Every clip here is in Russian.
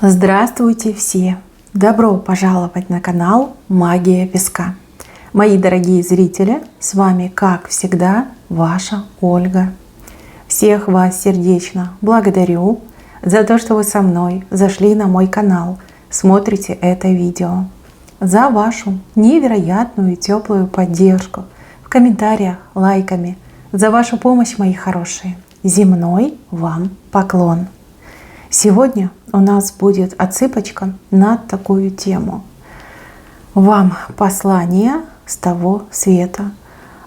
Здравствуйте все! Добро пожаловать на канал Магия Песка. Мои дорогие зрители, с вами, как всегда, ваша Ольга. Всех вас сердечно благодарю за то, что вы со мной зашли на мой канал, смотрите это видео, за вашу невероятную и теплую поддержку в комментариях, лайками, за вашу помощь, мои хорошие. Земной вам поклон! Сегодня у нас будет отсыпочка на такую тему. Вам послание с того света,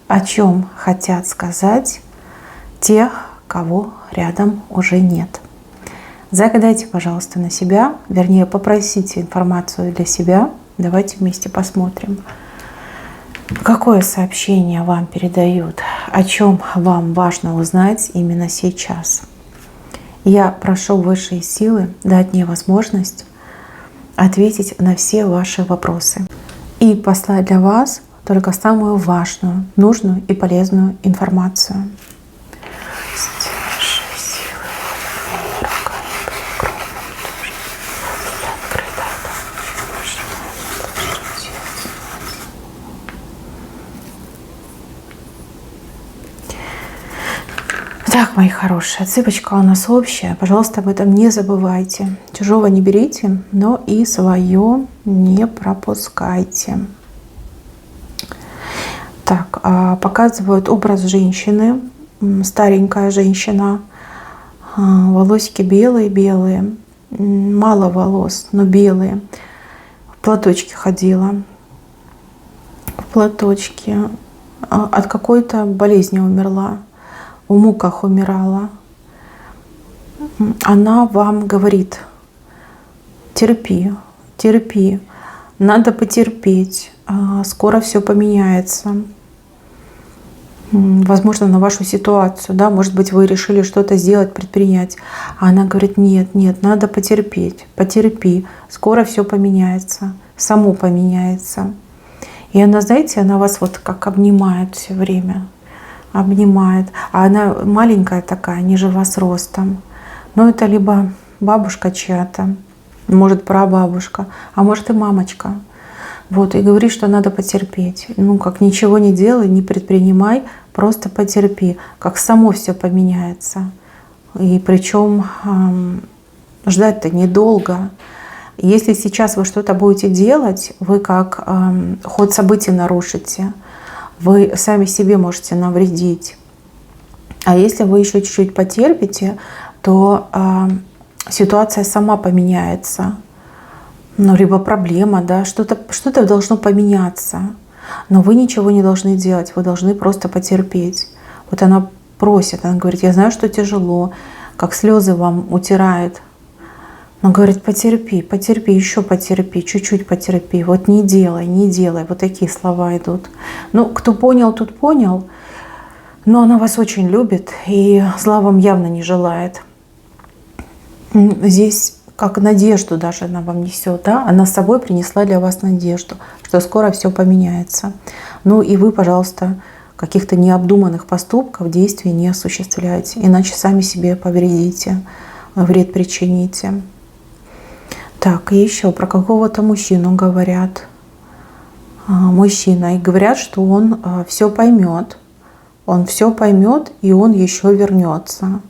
о чем хотят сказать тех, кого рядом уже нет. Загадайте, пожалуйста, на себя, вернее, попросите информацию для себя. Давайте вместе посмотрим, какое сообщение вам передают, о чем вам важно узнать именно сейчас. Я прошу высшие силы дать мне возможность ответить на все ваши вопросы и послать для вас только самую важную, нужную и полезную информацию. Так, мои хорошие, отсыпочка у нас общая. Пожалуйста, об этом не забывайте. Чужого не берите, но и свое не пропускайте. Так, показывают образ женщины. Старенькая женщина. Волосики белые-белые. Мало волос, но белые. В платочке ходила. В платочке. От какой-то болезни умерла. В муках умирала. Она вам говорит: терпи, терпи, надо потерпеть, скоро все поменяется. Возможно, на вашу ситуацию, да, может быть, вы решили что-то сделать, предпринять. А она говорит: нет, нет, надо потерпеть, потерпи, скоро все поменяется, само поменяется. И она, знаете, она вас вот как обнимает все время. Обнимает. А она маленькая такая, ниже вас ростом. Но это либо бабушка чья-то, может прабабушка, а может и мамочка. Вот, и говорит, что надо потерпеть. Ну, как ничего не делай, не предпринимай, просто потерпи, как само все поменяется. И причем ждать-то недолго. Если сейчас вы что-то будете делать, вы как ход событий нарушите. Вы сами себе можете навредить. А если вы еще чуть-чуть потерпите, то ситуация сама поменяется. Ну, либо проблема, да, что-то должно поменяться. Но вы ничего не должны делать, вы должны просто потерпеть. Вот она просит, она говорит: я знаю, что тяжело, как слезы вам утирает. Но говорит: потерпи, потерпи, еще потерпи, чуть-чуть потерпи. Вот не делай, не делай. Вот такие слова идут. Ну, кто понял, тот понял. Но она вас очень любит и зла вам явно не желает. Здесь как надежду даже она вам несет, да? Она с собой принесла для вас надежду, что скоро все поменяется. Ну и вы, пожалуйста, каких-то необдуманных поступков, действий не осуществляйте. Иначе сами себе повредите, вред причините. Так, и еще про какого-то мужчину говорят. Мужчина. И говорят, что он все поймет. Он все поймет, и он еще вернется.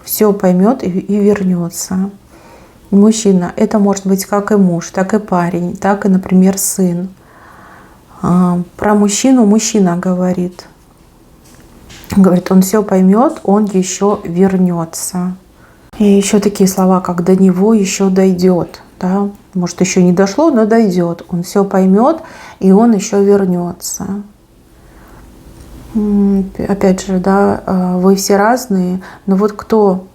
Все поймет и вернется. Мужчина. Это может быть как и муж, так и парень, так и, например, сын. Про мужчину мужчина говорит. Говорит, он все поймет, он еще вернется. И еще такие слова, как до него еще дойдет. Да? Может, еще не дошло, но дойдет. Он все поймет, и он еще вернется. Опять же, да, вы все разные, но вот кто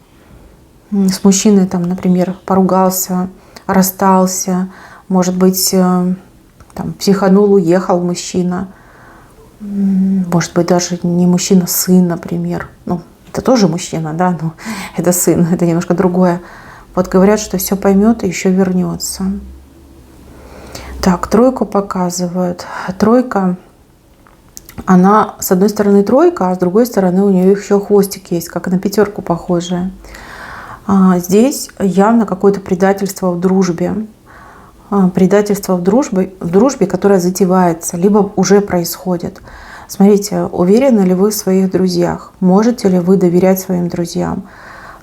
с мужчиной, там, например, поругался, расстался, может быть, там, психанул, уехал мужчина, может быть, даже не мужчина, сын, например, ну, это тоже мужчина, да, но это сын, это немножко другое. Вот говорят, что все поймет и еще вернется. Так, тройку показывают. Тройка, она с одной стороны тройка, а с другой стороны у нее еще хвостик есть, как на пятерку похожая. Здесь явно какое-то предательство в дружбе. Предательство в дружбе, которое затевается, либо уже происходит. Смотрите, уверены ли вы в своих друзьях? Можете ли вы доверять своим друзьям?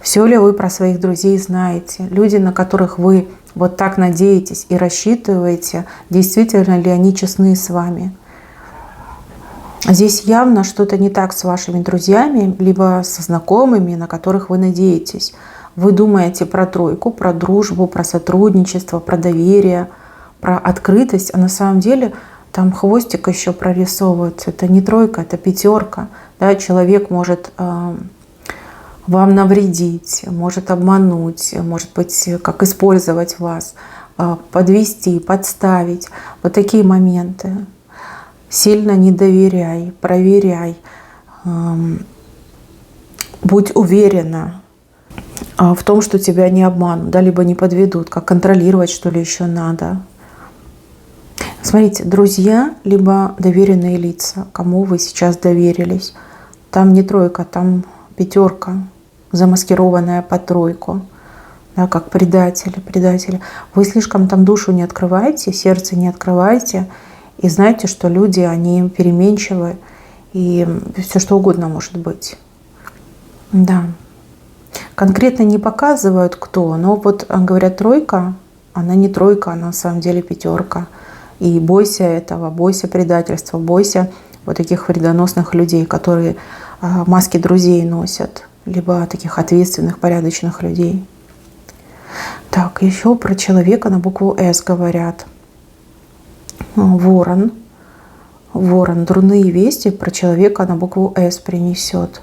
Все ли вы про своих друзей знаете? Люди, на которых вы вот так надеетесь и рассчитываете, действительно ли они честны с вами? Здесь явно что-то не так с вашими друзьями, либо со знакомыми, на которых вы надеетесь. Вы думаете про тройку, про дружбу, про сотрудничество, про доверие, про открытость, а на самом деле там хвостик еще прорисовывается. Это не тройка, это пятерка. Да? Человек может вам навредить, может обмануть, может быть, как использовать вас, подвести, подставить. Вот такие моменты. Сильно не доверяй, проверяй, будь уверена в том, что тебя не обманут, да, либо не подведут, как контролировать, что ли, еще надо. Смотрите, друзья, либо доверенные лица, кому вы сейчас доверились. Там не тройка, там пятерка, замаскированная под тройку, да, как предатели. Вы слишком там душу не открываете, сердце не открываете, и знаете, что люди, они переменчивы, и все что угодно может быть. Да. Конкретно не показывают кто, но вот говорят тройка, она не тройка, она на самом деле пятерка. И бойся этого, бойся предательства, бойся вот таких вредоносных людей, которые маски друзей носят, либо таких ответственных, порядочных людей. Так, еще про человека на букву «С» говорят. Ворон. Ворон. Дурные вести про человека на букву «С» принесет.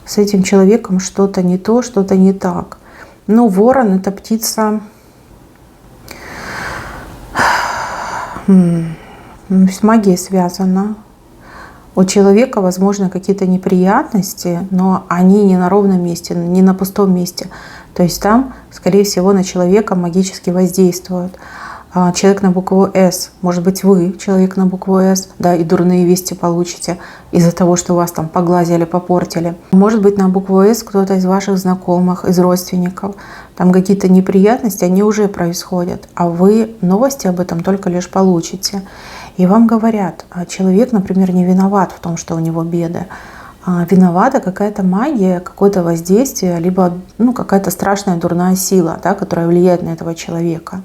С этим человеком что-то не то, что-то не так. Но ворон — это птица с магией связана. У человека, возможно, какие-то неприятности, но они не на ровном месте, не на пустом месте. То есть там, скорее всего, на человека магически воздействуют. Человек на букву «С», может быть, вы человек на букву «С», да, и дурные вести получите из-за того, что вас там поглазили, попортили. Может быть, на букву «С» кто-то из ваших знакомых, из родственников. Там какие-то неприятности, они уже происходят, а вы новости об этом только лишь получите. И вам говорят, человек, например, не виноват в том, что у него беды. Виновата какая-то магия, какое-то воздействие, либо какая-то страшная дурная сила, да, которая влияет на этого человека.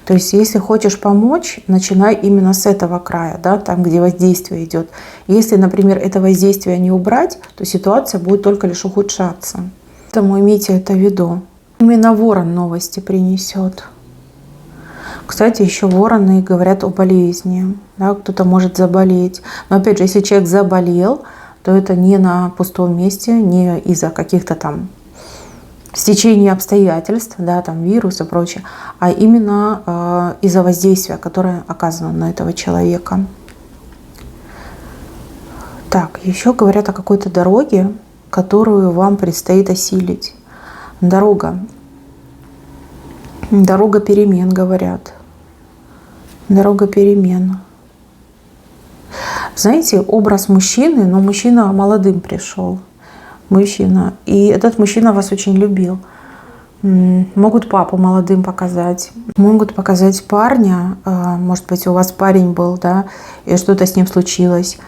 То есть, если хочешь помочь, начинай именно с этого края, да, там, где воздействие идет. Если, например, это воздействие не убрать, то ситуация будет только лишь ухудшаться. Поэтому имейте это в виду. Именно ворон новости принесет. Кстати, еще вороны говорят о болезни. Да, кто-то может заболеть. Но опять же, если человек заболел, то это не на пустом месте, не из-за каких-то там стечение обстоятельств, да, там вирус и прочее, а именно из-за воздействия, которое оказано на этого человека. Так, еще говорят о какой-то дороге, которую вам предстоит осилить. Дорога перемен, говорят. Дорога перемен. Знаете, образ мужчины, но мужчина молодым пришел. Мужчина. И этот мужчина вас очень любил. Могут папу молодым показать, могут показать парня. Может быть, у вас парень был, да, и что-то с ним случилось,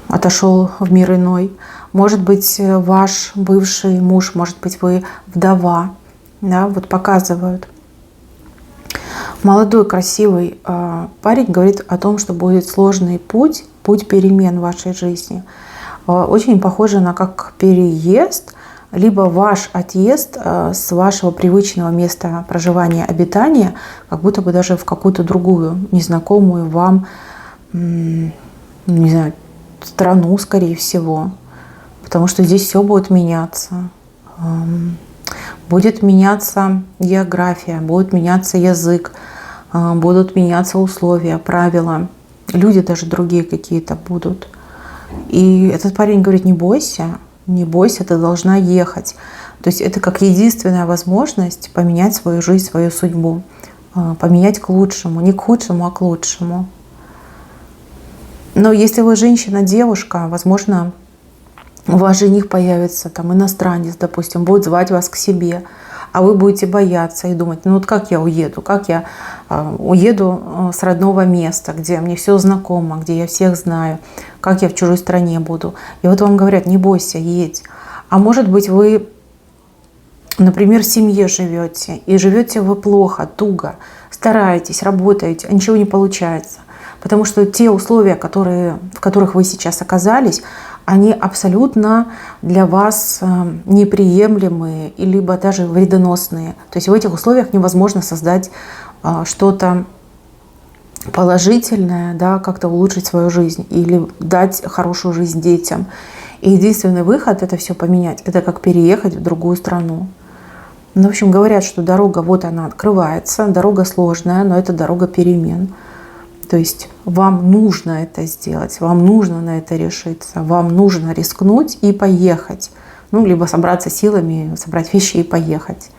отошел в мир иной. Может быть, ваш бывший муж, может быть, вы вдова, да, вот показывают. Молодой, красивый парень говорит о том, что будет сложный путь перемен в вашей жизни. Очень похоже на как переезд, либо ваш отъезд с вашего привычного места проживания, обитания, как будто бы даже в какую-то другую, незнакомую вам, не знаю, страну, скорее всего. Потому что здесь все будет меняться. Будет меняться география, будет меняться язык, будут меняться условия, правила. Люди даже другие какие-то будут. И этот парень говорит, не бойся, ты должна ехать. То есть это как единственная возможность поменять свою жизнь, свою судьбу. Поменять к лучшему, не к худшему, а к лучшему. Но если вы женщина, девушка, возможно, у вас жених появится, там иностранец, допустим, будет звать вас к себе, а вы будете бояться и думать, ну вот как я уеду, как я уеду с родного места, где мне все знакомо, где я всех знаю, как я в чужой стране буду. И вот вам говорят, не бойся, едь. А может быть, вы, например, в семье живете, и живете вы плохо, туго, стараетесь, работаете, а ничего не получается. Потому что те условия, в которых вы сейчас оказались, они абсолютно для вас неприемлемые, либо даже вредоносные. То есть в этих условиях невозможно создать что-то положительное, да, как-то улучшить свою жизнь или дать хорошую жизнь детям. И единственный выход это все поменять, это как переехать в другую страну. Ну, в общем, говорят, что дорога, вот она открывается, дорога сложная, но это дорога перемен. То есть вам нужно это сделать, вам нужно на это решиться, вам нужно рискнуть и поехать. Ну, либо собраться силами, собрать вещи и поехать.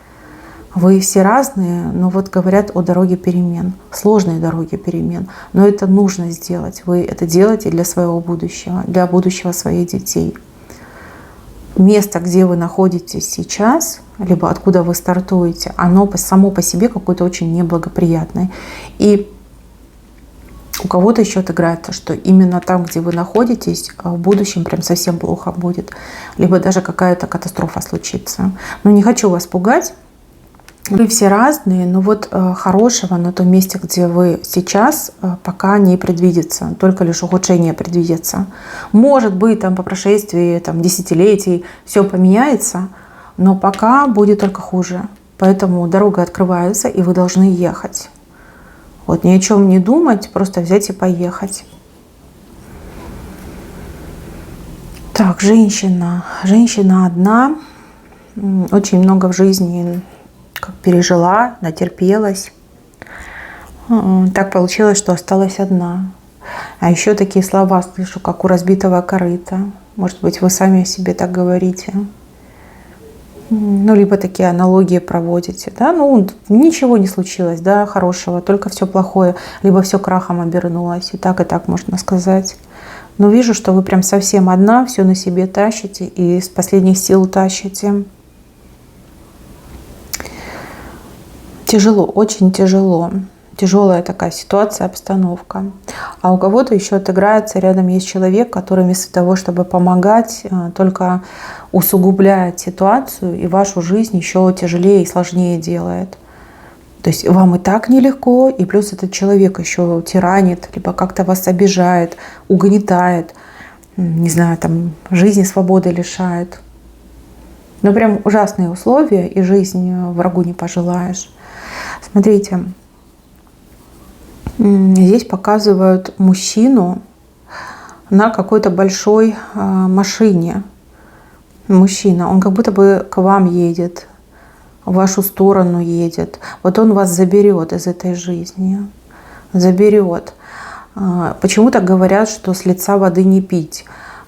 Вы все разные, но вот говорят о дороге перемен, сложной дороге перемен. Но это нужно сделать. Вы это делаете для своего будущего, для будущего своих детей. Место, где вы находитесь сейчас, либо откуда вы стартуете, оно само по себе какое-то очень неблагоприятное. И у кого-то еще отыграется, что именно там, где вы находитесь, в будущем прям совсем плохо будет. Либо даже какая-то катастрофа случится. Но не хочу вас пугать. Вы все разные, но вот хорошего на том месте, где вы сейчас, пока не предвидится. Только лишь ухудшение предвидится. Может быть, там по прошествии десятилетий все поменяется, но пока будет только хуже. Поэтому дорога открывается, и вы должны ехать. Вот ни о чем не думать, просто взять и поехать. Так, женщина. Женщина одна. Очень много в жизни как пережила, натерпелась. Так получилось, что осталась одна. А еще такие слова слышу, как у разбитого корыта. Может быть, вы сами о себе так говорите. Ну, либо такие аналогии проводите, да, ну, ничего не случилось, да, хорошего, только все плохое, либо все крахом обернулось, и так можно сказать. Но вижу, что вы прям совсем одна, все на себе тащите и с последних сил тащите. Тяжело, очень тяжело. Тяжелая такая ситуация, обстановка. А у кого-то еще отыграется, рядом есть человек, который вместо того, чтобы помогать, только усугубляет ситуацию и вашу жизнь еще тяжелее и сложнее делает. То есть вам и так нелегко, и плюс этот человек еще тиранит, либо как-то вас обижает, угнетает, не знаю, там жизни, свободы лишает. Ну прям ужасные условия, и жизнь врагу не пожелаешь. Смотрите. Здесь показывают мужчину на какой-то большой машине. Мужчина, он как будто бы к вам едет, в вашу сторону едет. Вот он вас заберет из этой жизни. Заберет. Почему-то говорят, что с лица воды не пить.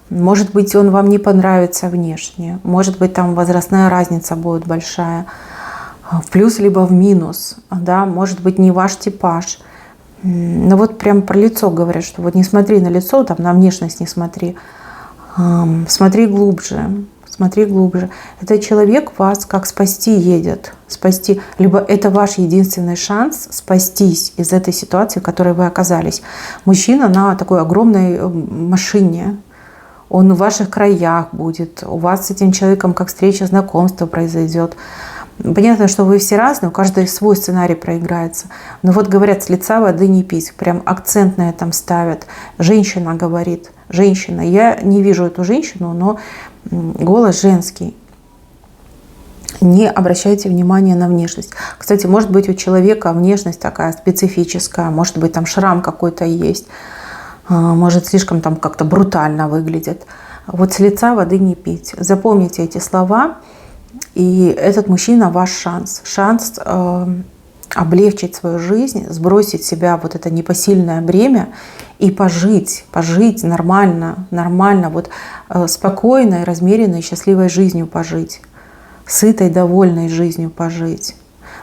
Может быть, он вам не понравится внешне. Может быть, там возрастная разница будет большая. В плюс либо в минус. Да? Может быть, не ваш типаж. Но вот прям про лицо говорят, что вот не смотри на лицо, там на внешность не смотри. Смотри глубже. Смотри глубже. Этот человек вас как спасти едет. Спасти. Либо это ваш единственный шанс спастись из этой ситуации, в которой вы оказались. Мужчина на такой огромной машине. Он в ваших краях будет. У вас с этим человеком как встреча, знакомство произойдет. Понятно, что вы все разные, у каждого свой сценарий проиграется. Но вот говорят, с лица воды не пить. Прям акцент на этом ставят. Женщина говорит. Женщина. Я не вижу эту женщину, но голос женский. Не обращайте внимания на внешность. Кстати, может быть, у человека внешность такая специфическая. Может быть, там шрам какой-то есть. Может, слишком там как-то брутально выглядит. Вот с лица воды не пить. Запомните эти слова. И этот мужчина ваш шанс. Шанс облегчить свою жизнь, сбросить с себя вот это непосильное бремя и пожить нормально, вот спокойной, размеренной, счастливой жизнью пожить, сытой, довольной жизнью пожить.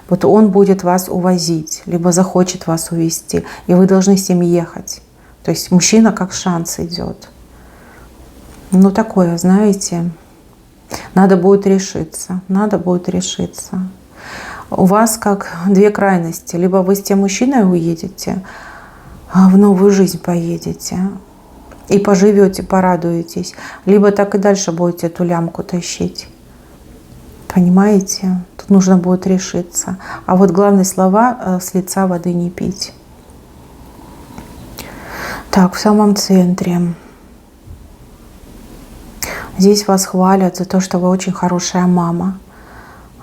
Вот он будет вас увозить, либо захочет вас увезти, и вы должны с ним ехать. То есть мужчина как шанс идет. Ну, такое, знаете, надо будет решиться. Надо будет решиться. У вас как две крайности. Либо вы с тем мужчиной уедете, в новую жизнь поедете и поживете, порадуетесь. Либо так и дальше будете эту лямку тащить. Понимаете? Тут нужно будет решиться. А вот главные слова: с лица воды не пить. Так, в самом центре. Здесь вас хвалят за то, что вы очень хорошая мама.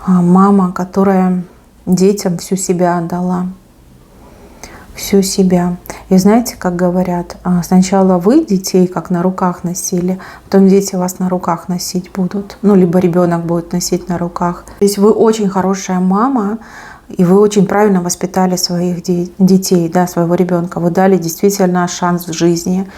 Мама, которая детям всю себя отдала. Всю себя. И знаете, как говорят, сначала вы детей как на руках носили, потом дети вас на руках носить будут. Ну, либо ребенок будет носить на руках. То есть вы очень хорошая мама, и вы очень правильно воспитали своих детей, да, своего ребенка. Вы дали действительно шанс в жизни.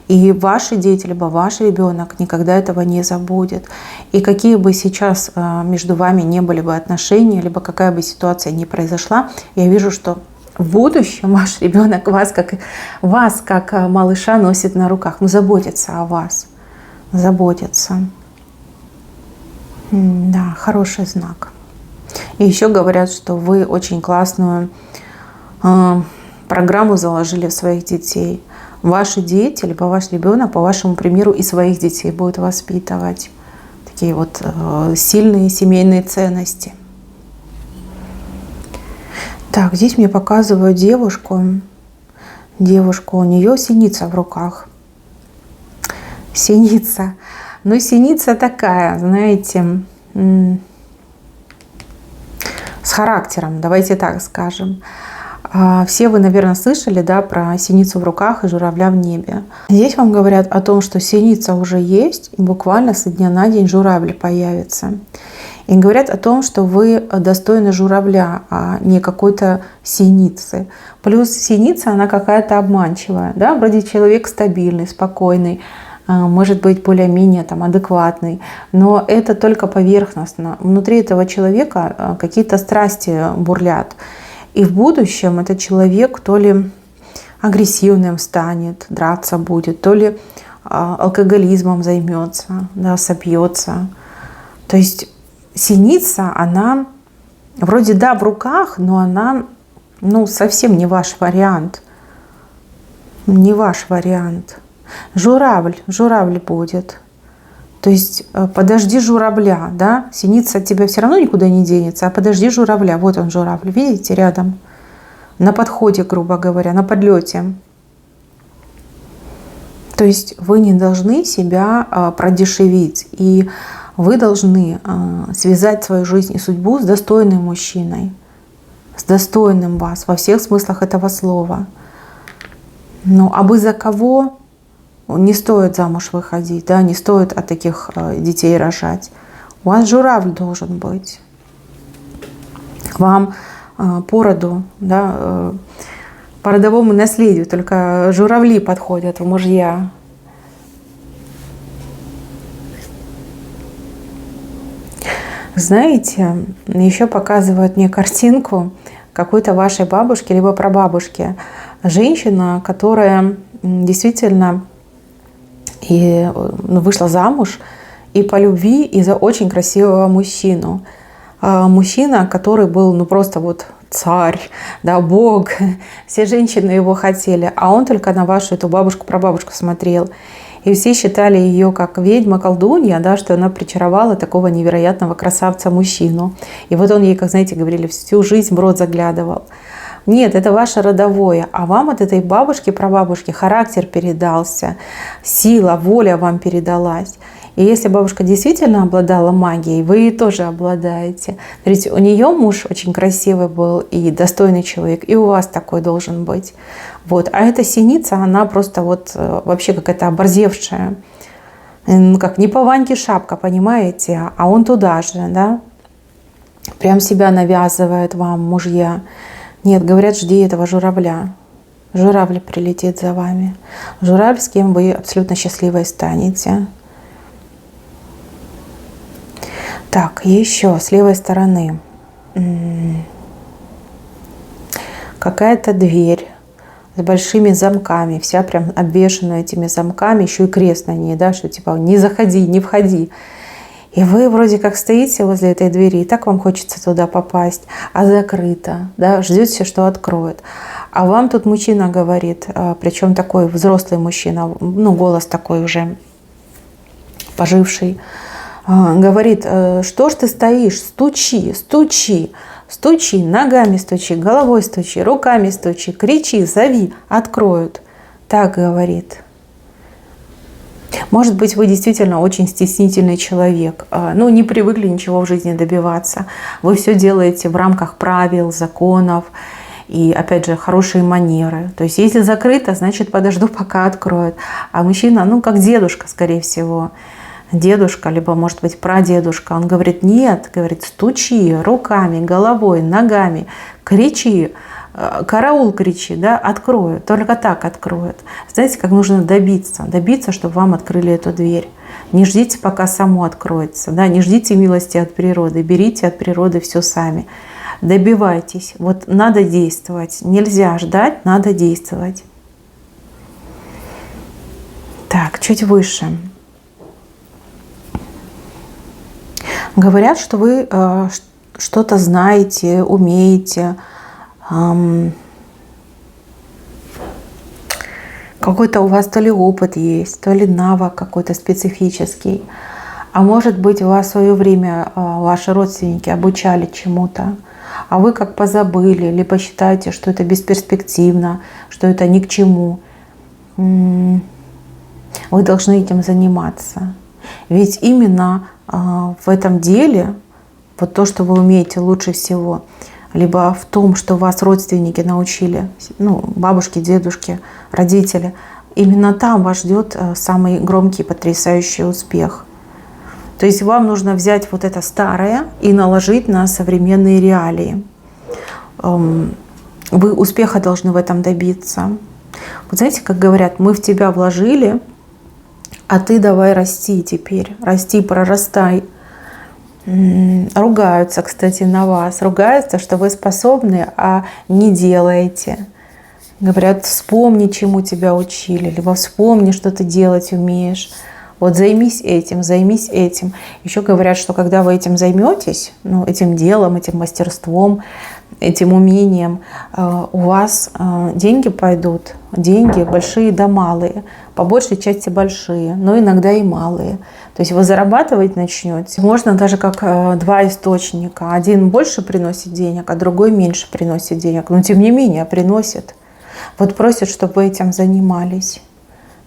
И ваши дети, либо ваш ребенок никогда этого не забудет. И какие бы сейчас между вами не были бы отношения, либо какая бы ситуация ни произошла, я вижу, что в будущем ваш ребенок вас как малыша носит на руках, но заботится о вас. Заботится. Да, хороший знак. И еще говорят, что вы очень классную программу заложили в своих детей. Ваши дети, либо ваш ребенок, по вашему примеру, и своих детей будет воспитывать. Такие вот сильные семейные ценности. Так, здесь мне показывают девушку. Девушку, у нее синица в руках. Синица. Ну, синица такая, знаете, с характером, давайте так скажем. Все вы, наверное, слышали, да, про синицу в руках и журавля в небе. Здесь вам говорят о том, что синица уже есть, и буквально со дня на день журавль появится. И говорят о том, что вы достойны журавля, а не какой-то синицы. Плюс синица, она какая-то обманчивая. Да? Вроде человек стабильный, спокойный, может быть более-менее там адекватный, но это только поверхностно. Внутри этого человека какие-то страсти бурлят. И в будущем этот человек то ли агрессивным станет, драться будет, то ли алкоголизмом займется, да, сопьется. То есть синица, она вроде да в руках, но она совсем не ваш вариант. Не ваш вариант. Журавль будет. То есть подожди журавля, да? Синица от тебя все равно никуда не денется, а подожди журавля. Вот он журавль, видите, рядом. На подходе, грубо говоря, на подлете. То есть вы не должны себя продешевить. И вы должны связать свою жизнь и судьбу с достойным мужчиной. С достойным вас во всех смыслах этого слова. Ну, а вы за кого? Не стоит замуж выходить, да, не стоит от таких детей рожать. У вас журавль должен быть. Вам по роду, да, по родовому наследию только журавли подходят в мужья. Знаете, еще показывают мне картинку какой-то вашей бабушки либо прабабушки. Женщина, которая действительно вышла замуж и по любви, и за очень красивого мужчину. Мужчина, который был просто вот царь, да, бог. Все женщины его хотели, а он только на вашу эту бабушку-прабабушку смотрел. И все считали ее как ведьма-колдунья, да, что она причаровала такого невероятного красавца-мужчину. И вот он ей, как знаете, говорили, всю жизнь в рот заглядывал. Нет, это ваше родовое, а вам от этой бабушки-прабабушки характер передался, сила, воля вам передалась. И если бабушка действительно обладала магией, вы тоже обладаете. Смотрите, у нее муж очень красивый был и достойный человек, и у вас такой должен быть. Вот. А эта синица, она просто вот вообще какая-то оборзевшая. Как не по Ваньке шапка, понимаете, а он туда же, да. Прям себя навязывает вам, мужья. Нет, говорят, жди этого журавля. Журавль прилетит за вами. Журавль, с кем вы абсолютно счастливой станете. Так, еще с левой стороны. Какая-то дверь. с большими замками, вся прям обвешана этими замками, еще и крест на ней, да, что типа не заходи, не входи. И вы вроде как стоите возле этой двери, и так вам хочется туда попасть, а закрыто, да, ждете, что откроют. А вам тут мужчина говорит, причем такой взрослый мужчина, ну, голос такой уже поживший, говорит: что ж ты стоишь, стучи, стучи, стучи, ногами стучи, головой стучи, руками стучи, кричи, зови, откроют. Так говорит. Может быть, вы действительно очень стеснительный человек, ну, не привыкли ничего в жизни добиваться. Вы все делаете в рамках правил, законов и, опять же, хорошие манеры. То есть, если закрыто, значит, подожду, пока откроют. А мужчина, ну, как дедушка, скорее всего, дедушка, либо, может быть, прадедушка, он говорит: нет, говорит, стучи руками, головой, ногами, кричи, караул кричи, да, откроют, только так откроют. Знаете, как нужно добиться, чтобы вам открыли эту дверь. Не ждите, пока само откроется, да, не ждите милости от природы, берите от природы все сами. Добивайтесь, вот надо действовать, нельзя ждать, надо действовать. Так, чуть выше. Говорят, что вы что-то знаете, умеете, какой-то у вас то ли опыт есть, то ли навык какой-то специфический. А может быть, вас в свое время ваши родственники обучали чему-то, а вы как позабыли, либо считаете, что это бесперспективно, что это ни к чему. Вы должны этим заниматься. Ведь именно в этом деле, вот то, что вы умеете лучше всего, либо в том, что вас родственники научили, ну, бабушки, дедушки, родители, именно там вас ждет самый громкий, потрясающий успех. То есть вам нужно взять вот это старое и наложить на современные реалии. Вы успеха должны в этом добиться. Вот знаете, как говорят, мы в тебя вложили, а ты давай расти теперь, расти, прорастай. Ругаются, кстати, на вас. Ругаются, что вы способны, а не делаете. Говорят: вспомни, чему тебя учили, либо вспомни, что ты делать умеешь. Вот займись этим, займись этим. Еще говорят, что когда вы этим займетесь, ну, этим делом, этим мастерством, этим умением, у вас деньги пойдут. Деньги большие да малые. По большей части большие, но иногда и малые. То есть вы зарабатывать начнете. Можно даже как два источника. Один больше приносит денег, а другой меньше приносит денег. Но тем не менее приносит. Вот просят, чтобы вы этим занимались.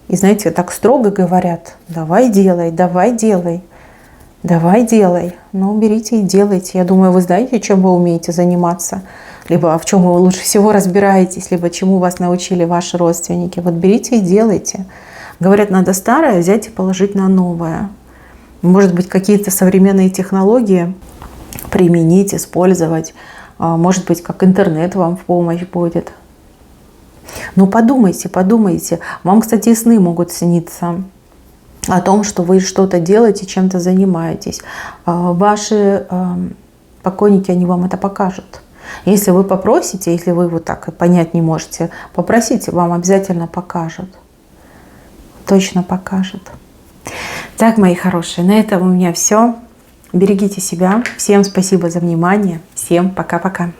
И знаете, так строго говорят: давай делай, давай делай, давай делай. Ну, берите и делайте. Я думаю, вы знаете, чем вы умеете заниматься. Либо в чем вы лучше всего разбираетесь, либо чему вас научили ваши родственники. Вот берите и делайте. Говорят, надо старое взять и положить на новое. Может быть, какие-то современные технологии применить, использовать. Может быть, как интернет вам в помощь будет. Ну, подумайте, подумайте. Вам, кстати, и сны могут сниться о том, что вы что-то делаете, чем-то занимаетесь. Ваши покойники, они вам это покажут. Если вы попросите, если вы вот так понять не можете, попросите, вам обязательно покажут. Точно покажут. Так, мои хорошие, на этом у меня все. Берегите себя. Всем спасибо за внимание. Всем пока-пока.